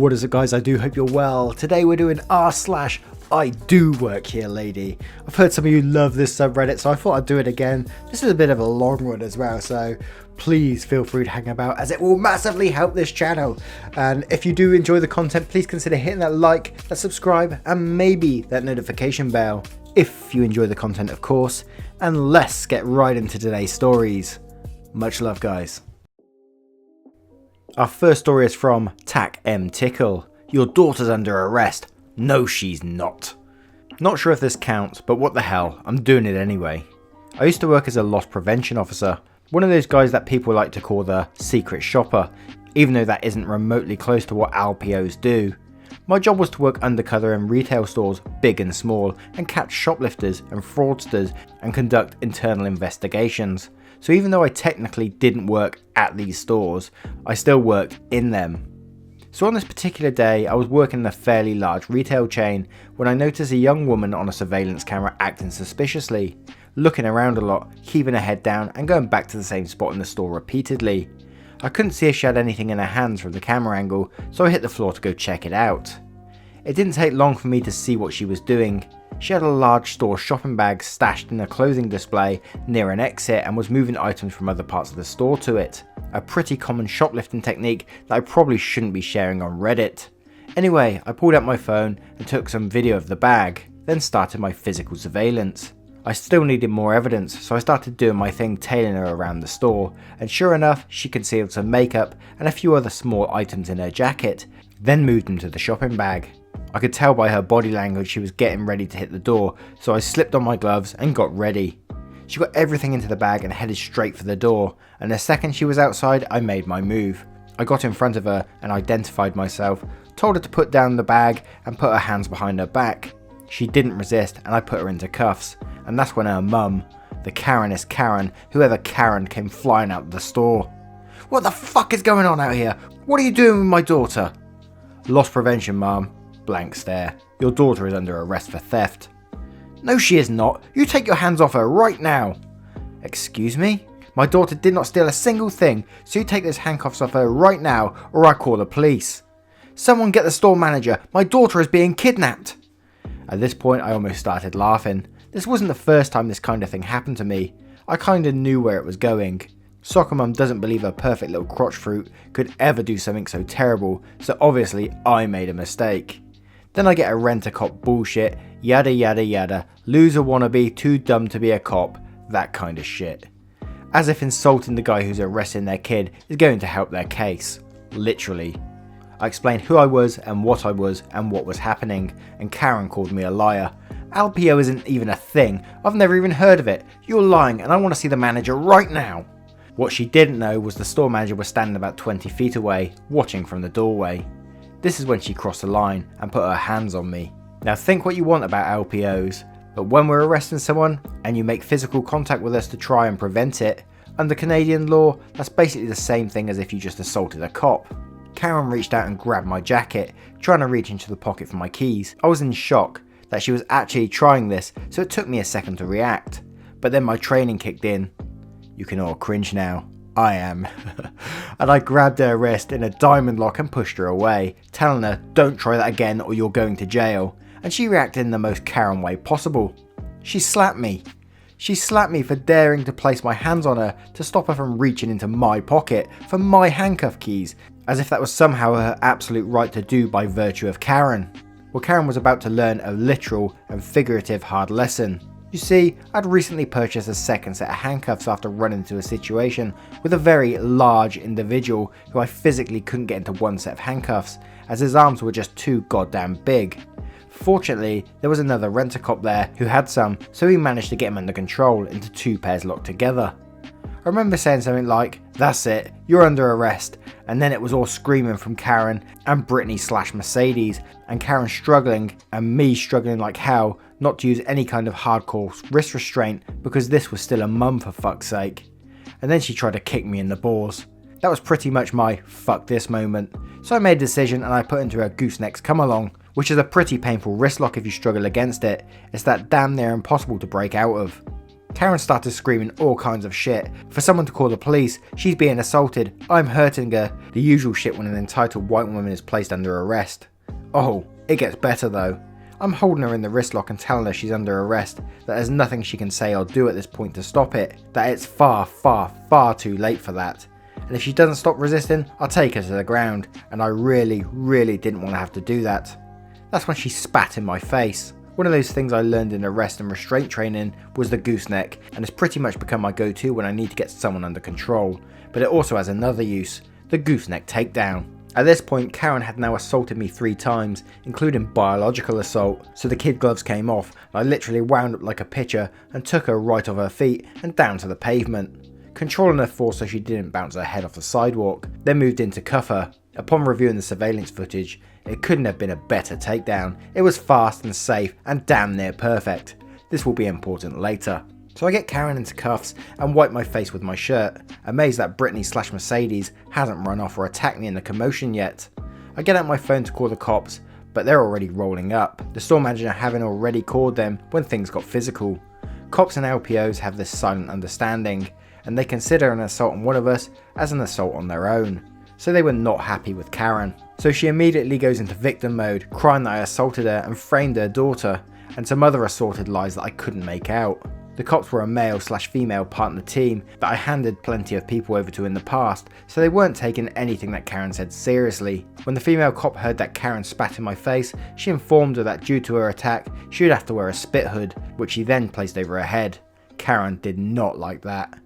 What is it, guys? I do hope you're well. Today we're doing r/IDoWorkHereLady. I've heard some of you love this subreddit, so I thought I'd do it again. This is a bit of a long one as well, so please feel free to hang about as it will massively help this channel. And if you do enjoy the content, please consider hitting that like, that subscribe, and maybe that notification bell if you enjoy the content, of course. And let's get right into today's stories. Much love, guys. Our first story is from Tack M Tickle. Your daughter's under arrest. No, she's not. Not sure if this counts, but what the hell, I'm doing it anyway. I used to work as a loss prevention officer, one of those guys that people like to call the secret shopper, even though that isn't remotely close to what LPOs do. My job was to work undercover in retail stores, big and small, and catch shoplifters and fraudsters and conduct internal investigations. So even though I technically didn't work at these stores, I still worked in them. So on this particular day, I was working in a fairly large retail chain when I noticed a young woman on a surveillance camera acting suspiciously, looking around a lot, keeping her head down and going back to the same spot in the store repeatedly. I couldn't see if she had anything in her hands from the camera angle, so I hit the floor to go check it out. It didn't take long for me to see what she was doing. She had a large store shopping bag stashed in a clothing display near an exit and was moving items from other parts of the store to it. A pretty common shoplifting technique that I probably shouldn't be sharing on Reddit. Anyway, I pulled out my phone and took some video of the bag, then started my physical surveillance. I still needed more evidence, so I started doing my thing tailing her around the store, and sure enough, she concealed some makeup and a few other small items in her jacket, then moved them to the shopping bag. I could tell by her body language she was getting ready to hit the door, so I slipped on my gloves and got ready. She got everything into the bag and headed straight for the door, and the second she was outside, I made my move. I got in front of her and identified myself, told her to put down the bag and put her hands behind her back. She didn't resist and I put her into cuffs, and that's when her mum, the Karenist Karen, whoever Karen, came flying out of the store. What the fuck is going on out here? What are you doing with my daughter? Loss prevention, mum. Blank stare. Your daughter is under arrest for theft. No, she is not. You take your hands off her right now. Excuse me? My daughter did not steal a single thing, so you take those handcuffs off her right now or I call the police. Someone get the store manager. My daughter is being kidnapped. At this point, I almost started laughing. This wasn't the first time this kind of thing happened to me. I kinda knew where it was going. Soccer mum doesn't believe her perfect little crotch fruit could ever do something so terrible, so obviously I made a mistake. Then I get a rent-a-cop bullshit, yada yada yada, loser wannabe, too dumb to be a cop, that kind of shit. As if insulting the guy who's arresting their kid is going to help their case. Literally. I explained who I was and what was happening, and Karen called me a liar. LPO isn't even a thing, I've never even heard of it. You're lying and I want to see the manager right now. What she didn't know was the store manager was standing about 20 feet away, watching from the doorway. This is when she crossed the line and put her hands on me. Now think what you want about LPOs, but when we're arresting someone and you make physical contact with us to try and prevent it, under Canadian law, that's basically the same thing as if you just assaulted a cop. Karen reached out and grabbed my jacket, trying to reach into the pocket for my keys. I was in shock that she was actually trying this, so it took me a second to react. But then my training kicked in. You can all cringe now. I am. And I grabbed her wrist in a diamond lock and pushed her away, telling her, don't try that again or you're going to jail. And she reacted in the most Karen way possible. She slapped me. She slapped me for daring to place my hands on her to stop her from reaching into my pocket for my handcuff keys, as if that was somehow her absolute right to do by virtue of Karen. Well, Karen was about to learn a literal and figurative hard lesson. You see, I'd recently purchased a second set of handcuffs after running into a situation with a very large individual who I physically couldn't get into one set of handcuffs, as his arms were just too goddamn big. Fortunately, there was another rent-a-cop there who had some, so we managed to get him under control into two pairs locked together. I remember saying something like, that's it, you're under arrest, and then it was all screaming from Karen and Brittany/Mercedes, and Karen struggling and me struggling like hell not to use any kind of hardcore wrist restraint because this was still a mum for fuck's sake. And then she tried to kick me in the balls. That was pretty much my fuck this moment, so I made a decision and I put into her gooseneck's come along, which is a pretty painful wrist lock if you struggle against it. It's that damn near impossible to break out of. Karen started screaming all kinds of shit. For someone to call the police, she's being assaulted, I'm hurting her. The usual shit when an entitled white woman is placed under arrest. Oh, it gets better though. I'm holding her in the wrist lock and telling her she's under arrest, that there's nothing she can say or do at this point to stop it, that it's far, far, far too late for that. And if she doesn't stop resisting, I'll take her to the ground, and I really, really didn't want to have to do that. That's when she spat in my face. One of those things I learned in arrest and restraint training was the gooseneck, and it's pretty much become my go-to when I need to get someone under control, but it also has another use, the gooseneck takedown. At this point, Karen had now assaulted me 3 times, including biological assault, so the kid gloves came off, and I literally wound up like a pitcher and took her right off her feet and down to the pavement, controlling her force so she didn't bounce her head off the sidewalk, then moved in to cuff her. Upon reviewing the surveillance footage, it couldn't have been a better takedown. It was fast and safe and damn near perfect. This will be important later. So I get Karen into cuffs and wipe my face with my shirt, amazed that Brittany/Mercedes hasn't run off or attacked me in the commotion yet. I get out my phone to call the cops, but they're already rolling up, the store manager having already called them when things got physical. Cops and LPOs have this silent understanding, and they consider an assault on one of us as an assault on their own. So they were not happy with Karen. So she immediately goes into victim mode, crying that I assaulted her and framed her daughter, and some other assorted lies that I couldn't make out. The cops were a male/female partner team that I handed plenty of people over to in the past, so they weren't taking anything that Karen said seriously. When the female cop heard that Karen spat in my face, she informed her that due to her attack, she would have to wear a spit hood, which she then placed over her head. Karen did not like that.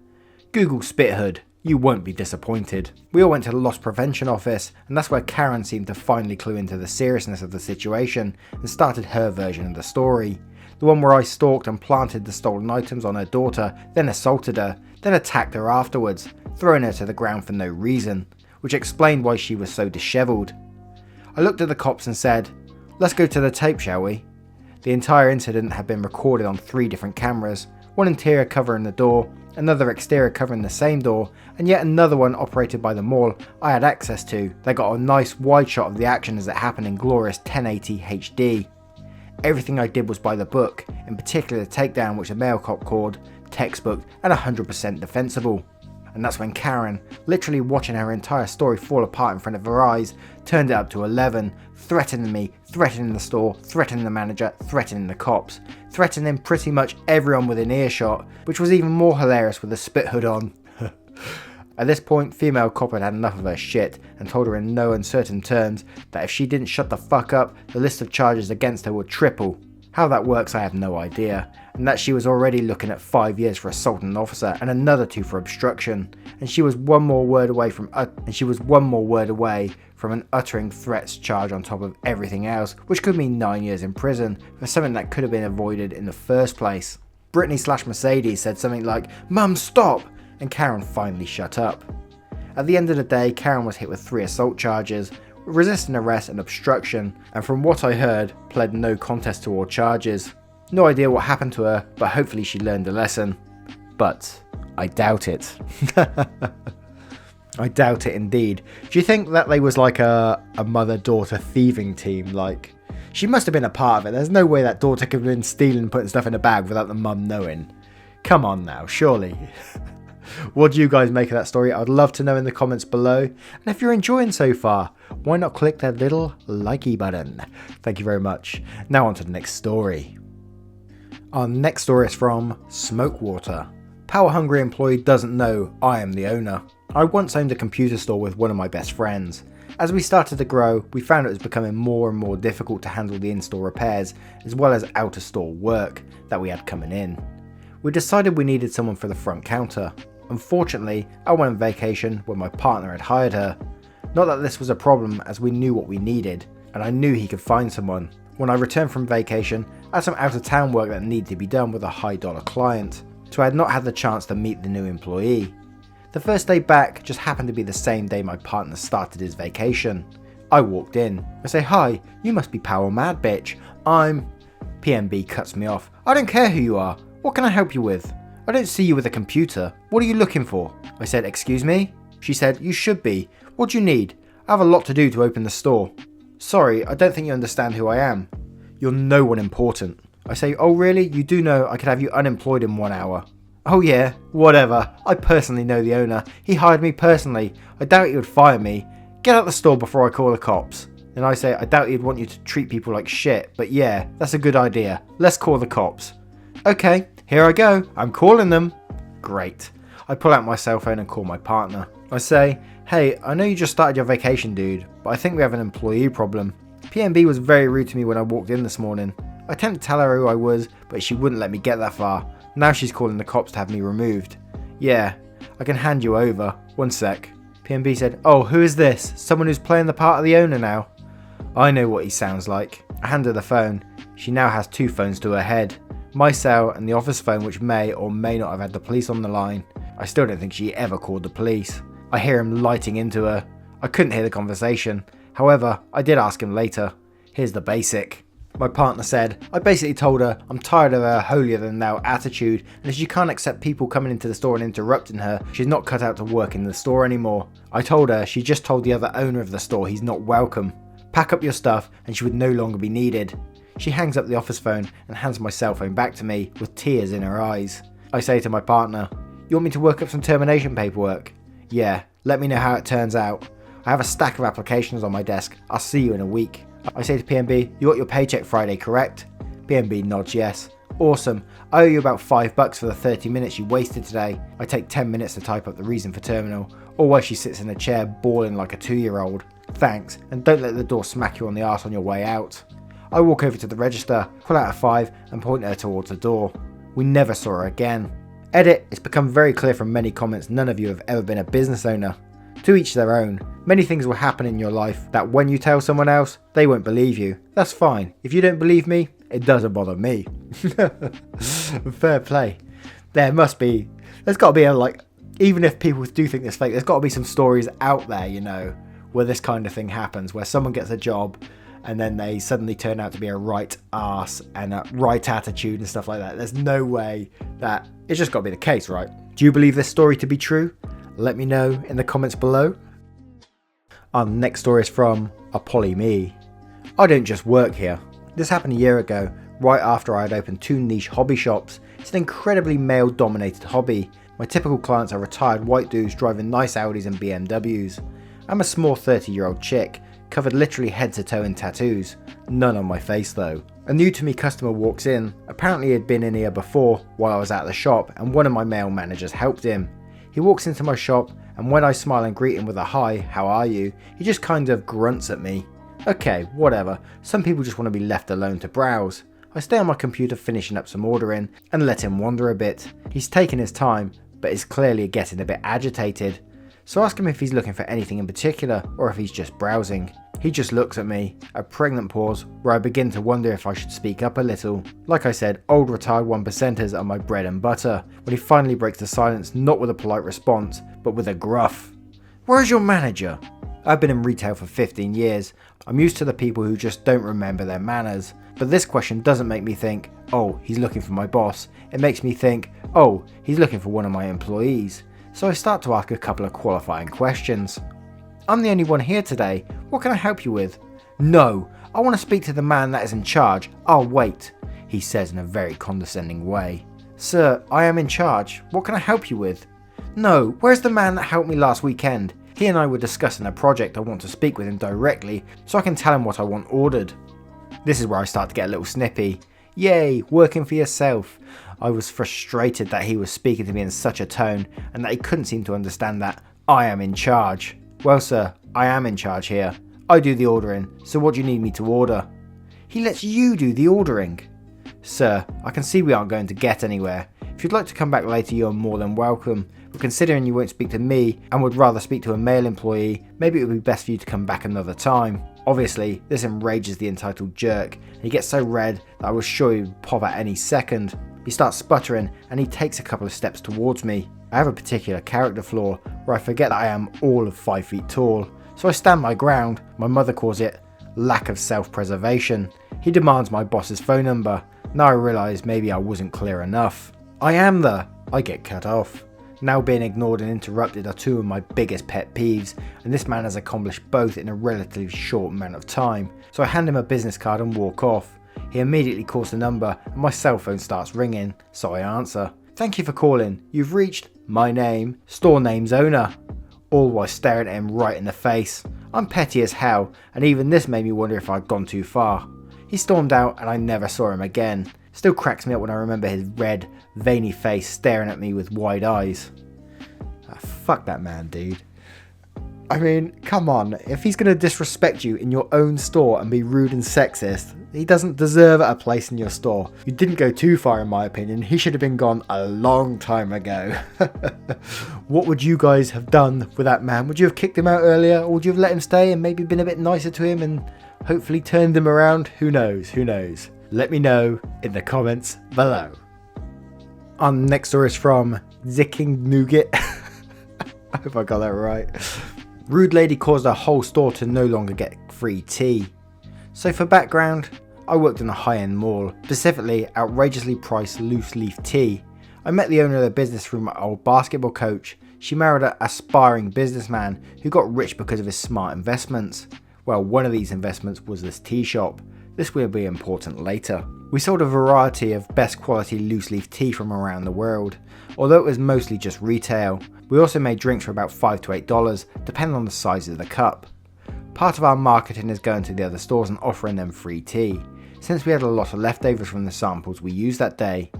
Google spit hood. You won't be disappointed. We all went to the loss prevention office, and that's where Karen seemed to finally clue into the seriousness of the situation and started her version of the story. The one where I stalked and planted the stolen items on her daughter, then assaulted her, then attacked her afterwards, throwing her to the ground for no reason, which explained why she was so dishevelled. I looked at the cops and said, "Let's go to the tape, shall we?" The entire incident had been recorded on 3 different cameras, one interior covering the door, another exterior covering the same door, and yet another one operated by the mall I had access to that got a nice wide shot of the action as it happened in glorious 1080 HD. Everything I did was by the book, in particular the takedown, which the male cop called textbook and 100% defensible. And that's when Karen, literally watching her entire story fall apart in front of her eyes, turned it up to 11, threatening me, threatening the store, threatening the manager, threatening the cops, threatening pretty much everyone within earshot, which was even more hilarious with the spit hood on. At this point, female cop had had enough of her shit and told her in no uncertain terms that if she didn't shut the fuck up, the list of charges against her would triple. How that works I have no idea, and that she was already looking at 5 years for assaulting an officer and another 2 for obstruction, and she was one more word away from an uttering threats charge on top of everything else, which could mean 9 years in prison for something that could have been avoided in the first place. Brittany/Mercedes said something like, "Mum, stop!" and Karen finally shut up. At the end of the day, Karen was hit with 3 assault charges, resisting arrest and obstruction, and from what I heard, pled no contest to all charges. No idea what happened to her, but hopefully she learned a lesson. But I doubt it. I doubt it indeed. Do you think that they was like a mother-daughter thieving team? Like, she must have been a part of it. There's no way that daughter could have been stealing and putting stuff in a bag without the mum knowing. Come on now, surely. What do you guys make of that story? I'd love to know in the comments below. And if you're enjoying so far, why not click that little likey button? Thank you very much. Now on to the next story. Our next story is from Smokewater. Power-hungry employee doesn't know I am the owner. I once owned a computer store with one of my best friends. As we started to grow, we found it was becoming more and more difficult to handle the in-store repairs as well as out-of-store work that we had coming in. We decided we needed someone for the front counter. Unfortunately, I went on vacation when my partner had hired her. Not that this was a problem, as we knew what we needed, and I knew he could find someone. When I returned from vacation, I had some out-of-town work that needed to be done with a high-dollar client, so I had not had the chance to meet the new employee. The first day back just happened to be the same day my partner started his vacation. I walked in. I say, "Hi, you must be Power Mad, bitch. I'm..." PMB cuts me off. "I don't care who you are. What can I help you with? I don't see you with a computer. What are you looking for?" I said, "Excuse me?" She said, "You should be. What do you need? I have a lot to do to open the store." "Sorry, I don't think you understand who I am." "You're no one important." I say, "Oh really? You do know I could have you unemployed in 1 hour." Oh yeah, whatever. I personally know the owner. He hired me personally. I doubt he would fire me. Get out the store before I call the cops. Then I say, I doubt he'd want you to treat people like shit, but yeah, that's a good idea. Let's call the cops. Okay, here I go. I'm calling them. Great. I pull out my cell phone and call my partner. I say, hey, I know you just started your vacation, dude, but I think we have an employee problem. PNB was very rude to me when I walked in this morning. I attempted to tell her who I was, but she wouldn't let me get that far. Now she's calling the cops to have me removed. Yeah, I can hand you over. One sec. PNB said, oh, who is this? Someone who's playing the part of the owner now? I know what he sounds like. I hand her the phone. She now has 2 phones to her head. My cell and the office phone, which may or may not have had the police on the line. I still don't think she ever called the police. I hear him lighting into her. I couldn't hear the conversation. However, I did ask him later. Here's the basic. My partner said, I basically told her I'm tired of her holier than thou attitude, and if she can't accept people coming into the store and interrupting her, she's not cut out to work in the store anymore. I told her she just told the other owner of the store he's not welcome. Pack up your stuff and she would no longer be needed. She hangs up the office phone and hands my cell phone back to me with tears in her eyes. I say to my partner, you want me to work up some termination paperwork? Yeah, let me know how it turns out. I have a stack of applications on my desk. I'll see you in a week. I say to PNB, you got your paycheck Friday, correct? PNB nods yes. Awesome. I owe you about $5 for the 30 minutes you wasted today. I take 10 minutes to type up the reason for terminal, or while she sits in a chair bawling like a 2-year-old. Thanks, and don't let the door smack you on the arse on your way out. I walk over to the register, pull out a 5 and point her towards the door. We never saw her again. Edit, it's become very clear from many comments none of you have ever been a business owner. To each their own. Many things will happen in your life that when you tell someone else, they won't believe you. That's fine. If you don't believe me, it doesn't bother me. Fair play. There's got to be even if people do think it's fake, there's got to be some stories out there, where this kind of thing happens, where someone gets a job and then they suddenly turn out to be a right arse and a right attitude and stuff like that. There's no way that it's just got to be the case, right? Do you believe this story to be true? Let me know in the comments below. Our next story is from a Polly Me. I don't just work here. This happened a year ago, right after I had opened 2 niche hobby shops. It's an incredibly male dominated hobby. My typical clients are retired white dudes driving nice Audis and BMWs. I'm a small 30-year-old chick, covered literally head to toe in tattoos. None on my face though. A new to me customer walks in. Apparently he had been in here before while I was at the shop and one of my male managers helped him. He walks into my shop and when I smile and greet him with a hi, how are you, he just kind of grunts at me. Okay, whatever, some people just want to be left alone to browse. I stay on my computer finishing up some ordering and let him wander a bit. He's taking his time, but is clearly getting a bit agitated. So I ask him if he's looking for anything in particular or if he's just browsing. He just looks at me, a pregnant pause where I begin to wonder if I should speak up a little. Like I said, old retired 1%ers are my bread and butter, when he finally breaks the silence not with a polite response, but with a gruff. Where's your manager? I've been in retail for 15 years. I'm used to the people who just don't remember their manners. But this question doesn't make me think, oh, he's looking for my boss. It makes me think, oh, he's looking for one of my employees. So I start to ask a couple of qualifying questions. I'm the only one here today. What can I help you with? No, I want to speak to the man that is in charge. I'll wait, he says in a very condescending way. Sir, I am in charge. What can I help you with? No, where's the man that helped me last weekend? He and I were discussing a project. I want to speak with him directly so I can tell him what I want ordered. This is where I start to get a little snippy. Yay, working for yourself. I was frustrated that he was speaking to me in such a tone and that he couldn't seem to understand that I am in charge. Well sir, I am in charge here. I do the ordering, so what do you need me to order? He lets you do the ordering. Sir, I can see we aren't going to get anywhere. If you'd like to come back later, you're more than welcome. But considering you won't speak to me and would rather speak to a male employee, maybe it would be best for you to come back another time. Obviously, this enrages the entitled jerk, and he gets so red that I was sure he would pop at any second. He starts sputtering and he takes a couple of steps towards me. I have a particular character flaw where I forget that I am all of 5 feet tall, so I stand my ground. My mother calls it lack of self-preservation. He demands my boss's phone number. Now I realise maybe I wasn't clear enough. I get cut off. Now being ignored and interrupted are 2 of my biggest pet peeves, and this man has accomplished both in a relatively short amount of time. So I hand him a business card and walk off. He immediately calls the number and my cell phone starts ringing, so I answer. "Thank you for calling. You've reached my name, store name's owner." All while staring at him right in the face. I'm petty as hell, and even this made me wonder if I'd gone too far. He stormed out and I never saw him again. Still cracks me up when I remember his red, veiny face staring at me with wide eyes. Fuck that man, dude. I mean, come on, if he's going to disrespect you in your own store and be rude and sexist, he doesn't deserve a place in your store. You didn't go too far in my opinion, he should have been gone a long time ago. What would you guys have done with that man? Would you have kicked him out earlier, or would you have let him stay and maybe been a bit nicer to him and hopefully turned him around? Who knows, who knows? Let me know in the comments below. Our next story is from Zicking Nougat. I hope I got that right. Rude lady caused her whole store to no longer get free tea. So for background, I worked in a high-end mall, specifically outrageously priced loose leaf tea. I met the owner of the business through my old basketball coach. She married an aspiring businessman who got rich because of his smart investments. Well, one of these investments was this tea shop. This will be important later. We sold a variety of best quality loose leaf tea from around the world, although it was mostly just retail. We also made drinks for about $5 to $8, depending on the size of the cup. Part of our marketing is going to the other stores and offering them free tea, since we had a lot of leftovers from the samples we used that day.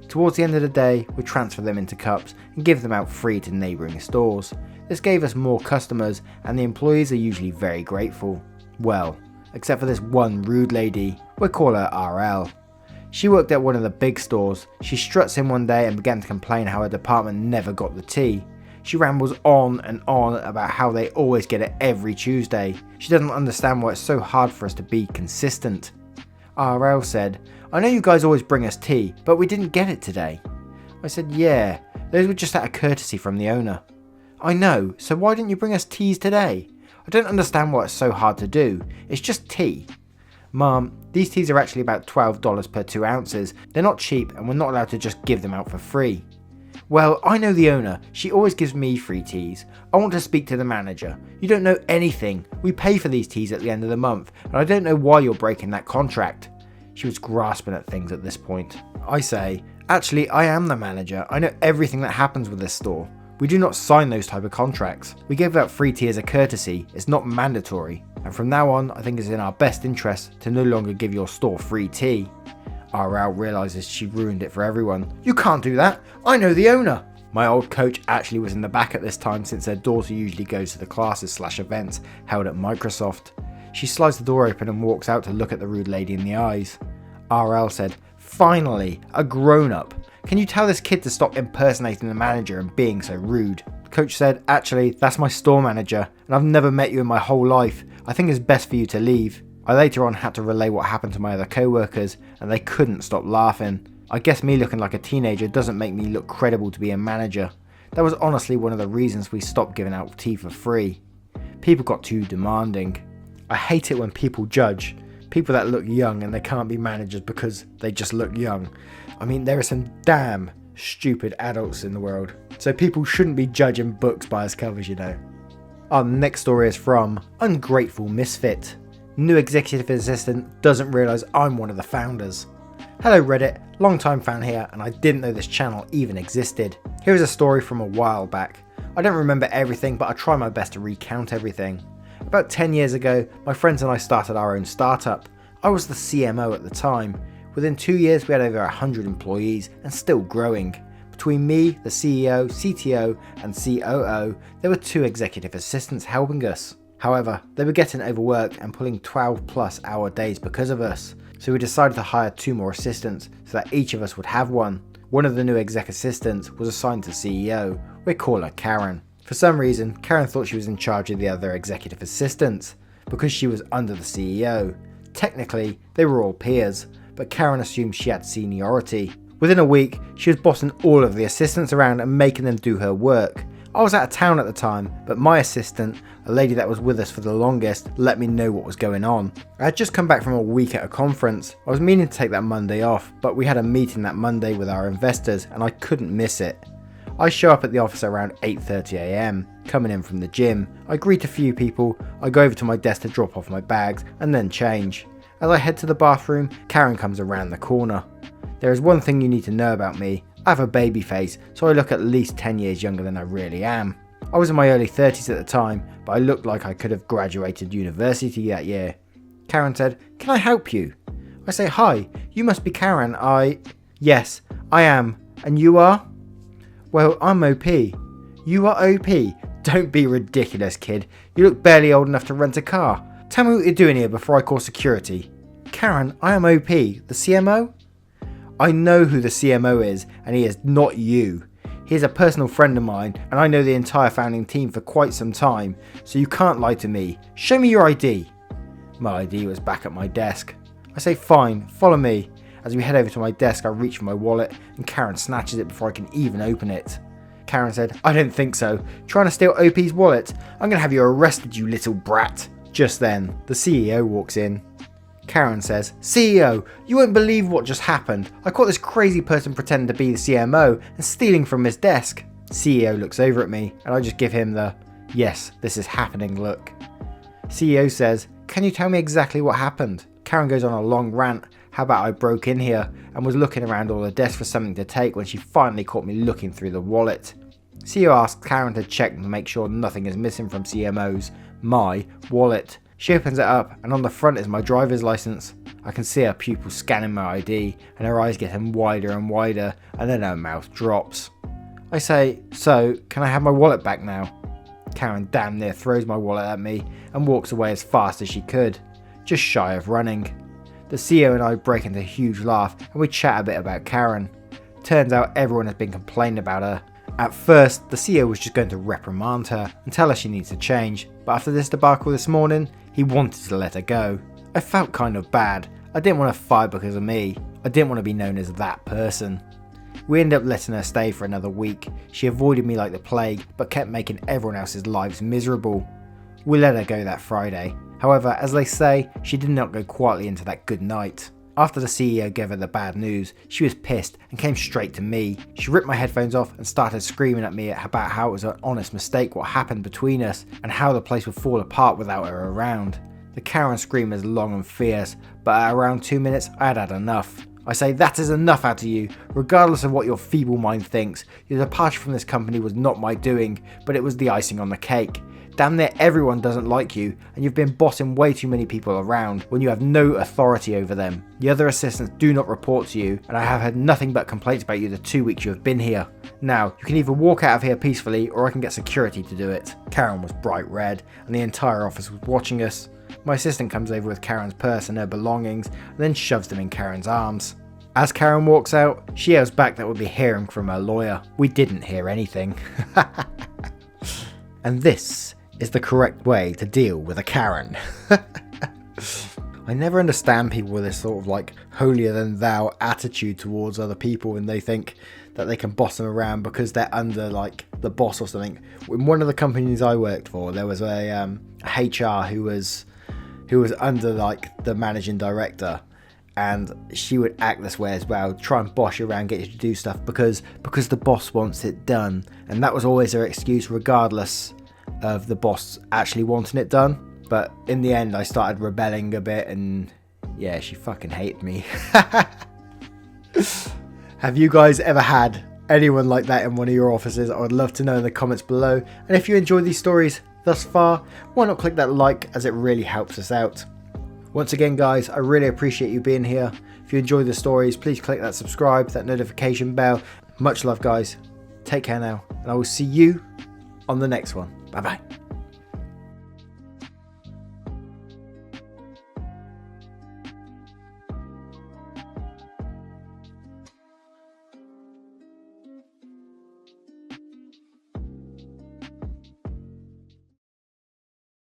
Towards the end of the day, we transfer them into cups and give them out free to neighbouring stores. This gave us more customers, and the employees are usually very grateful. Well, except for this one rude lady, we'll call her RL. She worked at one of the big stores. She struts in one day and began to complain how her department never got the tea. She rambles on and on about how they always get it every Tuesday. She doesn't understand why it's so hard for us to be consistent. RL said, "I know you guys always bring us tea, but we didn't get it today." I said, "Yeah, those were just out of courtesy from the owner." "I know, so why didn't you bring us teas today? I don't understand why it's so hard to do. It's just tea." "Mum, these teas are actually about $12 per 2 ounces. They're not cheap and we're not allowed to just give them out for free." "Well, I know the owner. She always gives me free teas. I want to speak to the manager. You don't know anything. We pay for these teas at the end of the month, and I don't know why you're breaking that contract." She was grasping at things at this point. I say, "Actually, I am the manager. I know everything that happens with this store. We do not sign those type of contracts. We give out free tea as a courtesy. It's not mandatory. And from now on, I think it's in our best interest to no longer give your store free tea." RL realises she ruined it for everyone. "You can't do that. I know the owner." My old coach actually was in the back at this time, since their daughter usually goes to the classes/events held at Microsoft. She slides the door open and walks out to look at the rude lady in the eyes. RL said, "Finally, a grown-up. Can you tell this kid to stop impersonating the manager and being so rude?" Coach said, "Actually, that's my store manager, and I've never met you in my whole life. I think it's best for you to leave." I later on had to relay what happened to my other co-workers, and they couldn't stop laughing. I guess me looking like a teenager doesn't make me look credible to be a manager. That was honestly one of the reasons we stopped giving out tea for free. People got too demanding. I hate it when people judge people that look young and they can't be managers because they just look young. I mean, there are some damn stupid adults in the world, so people shouldn't be judging books by its covers, you know. Our next story is from Ungrateful Misfit. New executive assistant doesn't realise I'm one of the founders. Hello Reddit, long time fan here, and I didn't know this channel even existed. Here is a story from a while back. I don't remember everything, but I try my best to recount everything. About 10 years ago, my friends and I started our own startup. I was the CMO at the time. Within 2 years we had over 100 employees and still growing. Between me, the CEO, CTO and COO, there were 2 executive assistants helping us. However, they were getting overworked and pulling 12+ hour days because of us, so we decided to hire 2 more assistants so that each of us would have one. One of the new exec assistants was assigned to CEO. We call her Karen. For some reason, Karen thought she was in charge of the other executive assistants, because she was under the CEO. Technically, they were all peers, but Karen assumed she had seniority. Within a week, she was bossing all of the assistants around and making them do her work. I was out of town at the time, but my assistant, a lady that was with us for the longest, let me know what was going on. I had just come back from a week at a conference. I was meaning to take that Monday off, but we had a meeting that Monday with our investors and I couldn't miss it. I show up at the office around 8:30 AM, coming in from the gym. I greet a few people, I go over to my desk to drop off my bags and then change. As I head to the bathroom, Karen comes around the corner. There is one thing you need to know about me. I have a baby face, so I look at least 10 years younger than I really am. I was in my early 30s at the time, but I looked like I could have graduated university that year. Karen said, "Can I help you?" I say, "Hi, you must be Karen. Yes, I am. And you are?" "Well, I'm OP." "You are OP? Don't be ridiculous, kid. You look barely old enough to rent a car. Tell me what you're doing here before I call security." "Karen, I am OP. The CMO?" "I know who the CMO is, and he is not you. He is a personal friend of mine, and I know the entire founding team for quite some time, so you can't lie to me. Show me your ID." My ID was back at my desk. I say, "Fine, follow me." As we head over to my desk, I reach for my wallet, and Karen snatches it before I can even open it. Karen said, "I don't think so. Trying to steal OP's wallet? I'm going to have you arrested, you little brat." Just then, the CEO walks in. Karen says, "CEO, you won't believe what just happened. I caught this crazy person pretending to be the CMO and stealing from his desk." CEO looks over at me, and I just give him the, "Yes, this is happening" look. CEO says, "Can you tell me exactly what happened?" Karen goes on a long rant. How about I broke in here and was looking around all the desks for something to take when she finally caught me looking through the wallet. CEO asks Karen to check to make sure nothing is missing from CMO's, my, wallet. She opens it up, and on the front is my driver's license. I can see her pupils scanning my ID, and her eyes getting wider and wider, and then her mouth drops. I say, "So, can I have my wallet back now?" Karen damn near throws my wallet at me and walks away as fast as she could, just shy of running. The CEO and I break into a huge laugh, and we chat a bit about Karen. Turns out everyone has been complaining about her. At first, the CEO was just going to reprimand her and tell her she needs to change, but after this debacle this morning, he wanted to let her go. I felt kind of bad. I didn't want to fight because of me. I didn't want to be known as that person. We ended up letting her stay for another week. She avoided me like the plague, but kept making everyone else's lives miserable. We let her go that Friday. However, as they say, she did not go quietly into that good night. After the CEO gave her the bad news, she was pissed and came straight to me. She ripped my headphones off and started screaming at me about how it was an honest mistake what happened between us and how the place would fall apart without her around. The Karen scream is long and fierce, but at around 2 minutes I had had enough. I say, "That is enough out of you. Regardless of what your feeble mind thinks, your departure from this company was not my doing, but it was the icing on the cake. Damn near everyone doesn't like you, and you've been bossing way too many people around when you have no authority over them. The other assistants do not report to you, and I have had nothing but complaints about you the 2 weeks you have been here. Now, you can either walk out of here peacefully, or I can get security to do it." Karen was bright red, and the entire office was watching us. My assistant comes over with Karen's purse and her belongings, and then shoves them in Karen's arms. As Karen walks out, she yells back that we'll be hearing from her lawyer. We didn't hear anything. And this is the correct way to deal with a Karen. I never understand people with this sort of like holier than thou attitude towards other people, and they think that they can boss them around because they're under like the boss or something. In one of the companies I worked for, there was a HR who was under like the managing director, and she would act this way as well, try and boss you around, get you to do stuff because the boss wants it done, and that was always her excuse regardless of the boss actually wanting it done. But in the end I started rebelling a bit, and yeah, she fucking hated me. Have you guys ever had anyone like that in one of your offices? I would love to know in the comments below, and if you enjoyed these stories thus far, why not click that like, as it really helps us out. Once again guys, I really appreciate you being here. If you enjoy the stories, please click that subscribe, that notification bell. Much love guys, take care now, and I will see you on the next one. Bye bye.